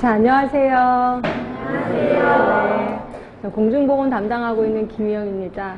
자, 안녕하세요. 안녕하세요. 네, 공중보건 담당하고 있는 김희영입니다.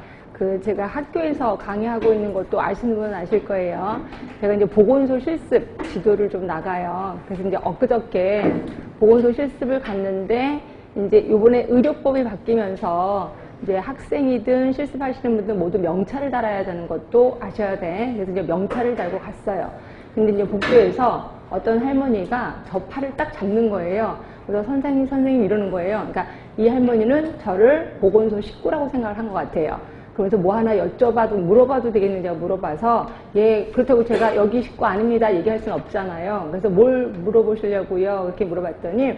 제가 학교에서 강의하고 있는 것도 아시는 분은 아실 거예요. 제가 이제 보건소 실습 지도를 좀 나가요. 그래서 이제 엊그저께 보건소 실습을 갔는데, 이제 요번에 의료법이 바뀌면서 이제 학생이든 실습하시는 분들 모두 명찰을 달아야 되는 것도 아셔야 돼. 그래서 이제 명찰을 달고 갔어요. 근데 이제 복도에서 어떤 할머니가 저 팔을 딱 잡는 거예요. 그래서 선생님 이러는 거예요. 그러니까 이 할머니는 저를 보건소 식구라고 생각을 한 것 같아요. 그래서 뭐 하나 물어봐도 되겠는지 물어봐서, 예, 그렇다고 제가 여기 식구 아닙니다 얘기할 수는 없잖아요. 그래서 뭘 물어보시려고요? 이렇게 물어봤더니,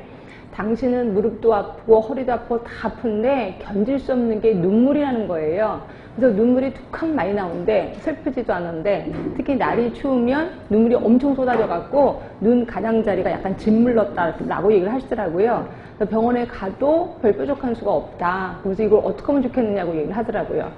당신은 무릎도 아프고 허리도 아프고 다 아픈데 견딜 수 없는 게 눈물이 나는 거예요. 그래서 눈물이 툭하면 많이 나오는데 슬프지도 않은데, 특히 날이 추우면 눈물이 엄청 쏟아져 갖고 눈 가장자리가 약간 짓물렀다라고 얘기를 하시더라고요. 그래서 병원에 가도 별 뾰족한 수가 없다. 그래서 이걸 어떻게 하면 좋겠느냐고 얘기를 하더라고요.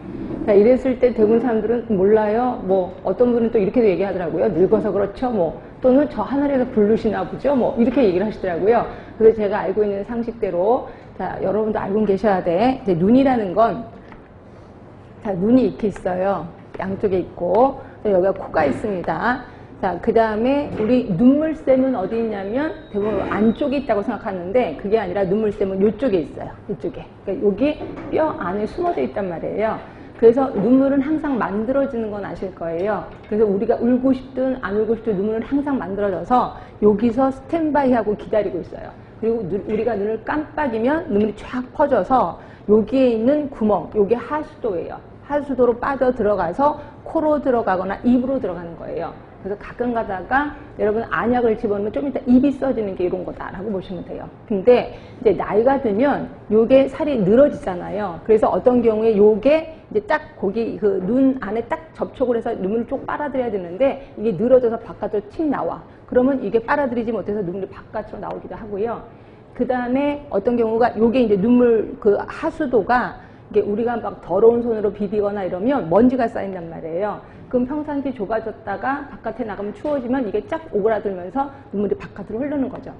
자, 이랬을 때 대부분 사람들은 몰라요. 뭐 어떤 분은 또 이렇게도 얘기하더라고요. 늙어서 그렇죠. 뭐 또는 저 하늘에서 부르시나 보죠. 뭐 이렇게 얘기를 하시더라고요. 그래서 제가 알고 있는 상식대로, 자, 여러분도 알고 계셔야 돼. 이제 눈이라는 건, 자, 눈이 이렇게 있어요. 양쪽에 있고, 여기가 코가 있습니다. 자, 그 다음에 우리 눈물샘은 어디 있냐면 대부분 안쪽에 있다고 생각하는데, 그게 아니라 눈물샘은 이쪽에 있어요. 이쪽에. 그러니까 여기 뼈 안에 숨어져 있단 말이에요. 그래서 눈물은 항상 만들어지는 건 아실 거예요. 그래서 우리가 울고 싶든 안 울고 싶든 눈물은 항상 만들어져서 여기서 스탠바이 하고 기다리고 있어요. 그리고 우리가 눈을 깜빡이면 눈물이 쫙 퍼져서 여기에 있는 구멍, 여기 하수도예요. 하수도로 빠져 들어가서 코로 들어가거나 입으로 들어가는 거예요. 그래서 가끔 가다가 여러분 안약을 집어넣으면 좀 이따 입이 써지는 게 이런 거다라고 보시면 돼요. 근데 이제 나이가 들면 요게 살이 늘어지잖아요. 그래서 어떤 경우에 요게 이제 딱 거기 그 눈 안에 딱 접촉을 해서 눈물을 쭉 빨아들여야 되는데 이게 늘어져서 바깥으로 틱 나와. 그러면 이게 빨아들이지 못해서 눈물이 바깥으로 나오기도 하고요. 그 다음에 어떤 경우가 요게 이제 눈물 그 하수도가 이게 우리가 막 더러운 손으로 비비거나 이러면 먼지가 쌓인단 말이에요. 그럼 평상시 좁아졌다가 바깥에 나가면 추워지면 이게 쫙 오그라들면서 눈물이 바깥으로 흐르는 거죠.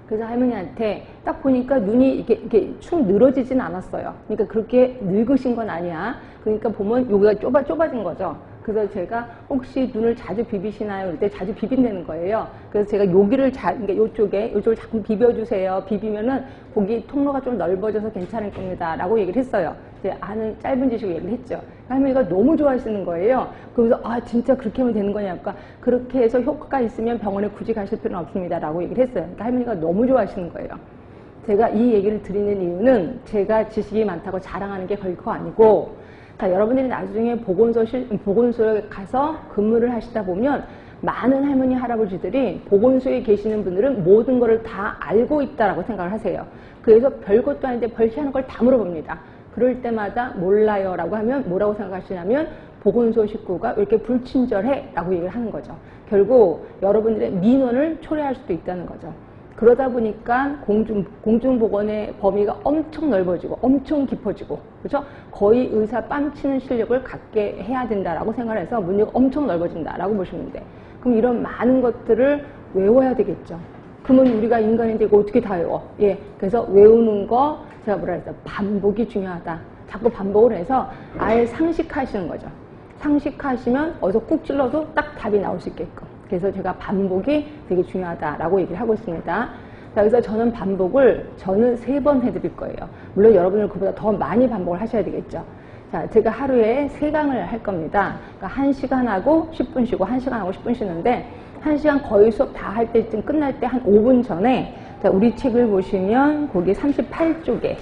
그래서 할머니한테 딱 보니까 눈이 이렇게 축 늘어지진 않았어요. 그러니까 그렇게 늙으신 건 아니야. 그러니까 보면 여기가 좁아진 거죠. 그래서 제가 혹시 눈을 자주 비비시나요? 그럴 때 자주 비빈다는 거예요. 그래서 제가 여기를 그러니까 요쪽을 자꾸 비벼주세요. 비비면은 거기 통로가 좀 넓어져서 괜찮을 겁니다. 라고 얘기를 했어요. 이제 아는 짧은 지식으로 얘기를 했죠. 할머니가 너무 좋아하시는 거예요. 그러면서, 아, 진짜 그렇게 하면 되는 거냐니까, 그렇게 해서 효과가 있으면 병원에 굳이 가실 필요는 없습니다. 라고 얘기를 했어요. 그러니까 할머니가 너무 좋아하시는 거예요. 제가 이 얘기를 드리는 이유는 제가 지식이 많다고 자랑하는 게 결코 아니고, 자, 여러분들이 나중에 보건소에 가서 근무를 하시다 보면 많은 할머니, 할아버지들이 보건소에 계시는 분들은 모든 것을 다 알고 있다라고 생각을 하세요. 그래서 별것도 아닌데 별시하는 걸 다 물어봅니다. 그럴 때마다 몰라요 라고 하면 뭐라고 생각하시냐면 보건소 식구가 왜 이렇게 불친절해? 라고 얘기를 하는 거죠. 결국 여러분들의 민원을 초래할 수도 있다는 거죠. 그러다 보니까 공중보건의 범위가 엄청 넓어지고 엄청 깊어지고, 그렇죠? 거의 의사 뺨치는 실력을 갖게 해야 된다라고 생각해서 문제가 엄청 넓어진다라고 보시면 돼. 그럼 이런 많은 것들을 외워야 되겠죠. 그러면 우리가 인간인데 이거 어떻게 다 외워? 예, 그래서 외우는 거 제가 뭐라 했어요? 반복이 중요하다. 자꾸 반복을 해서 아예 상식하시는 거죠. 상식하시면 어디서 꾹 찔러도 딱 답이 나올 수 있게끔. 그래서 제가 반복이 되게 중요하다라고 얘기를 하고 있습니다. 자, 그래서 저는 반복을 3번 해드릴 거예요. 물론 여러분은 그보다 더 많이 반복을 하셔야 되겠죠. 자, 제가 하루에 3강을 할 겁니다. 그러니까 1시간 하고 10분 쉬고 1시간 하고 10분 쉬는데, 1시간 거의 수업 다 할 때쯤 끝날 때 한 5분 전에, 자, 우리 책을 보시면 거기 38쪽에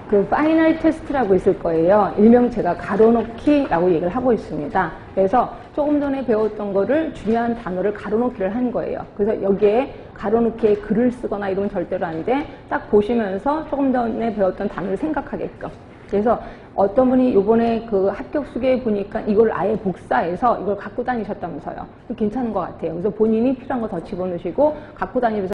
그 파이널 테스트라고 있을 거예요. 일명 제가 가로놓기라고 얘기를 하고 있습니다. 그래서 조금 전에 배웠던 거를 중요한 단어를 가로놓기를 한 거예요. 그래서 여기에 가로놓기에 글을 쓰거나 이러면 절대로 안 돼. 딱 보시면서 조금 전에 배웠던 단어를 생각하게끔. 그래서 어떤 분이 요번에 그 합격 수계에 보니까 이걸 아예 복사해서 이걸 갖고 다니셨다면서요. 괜찮은 것 같아요. 그래서 본인이 필요한 거 더 집어넣으시고 갖고 다니면서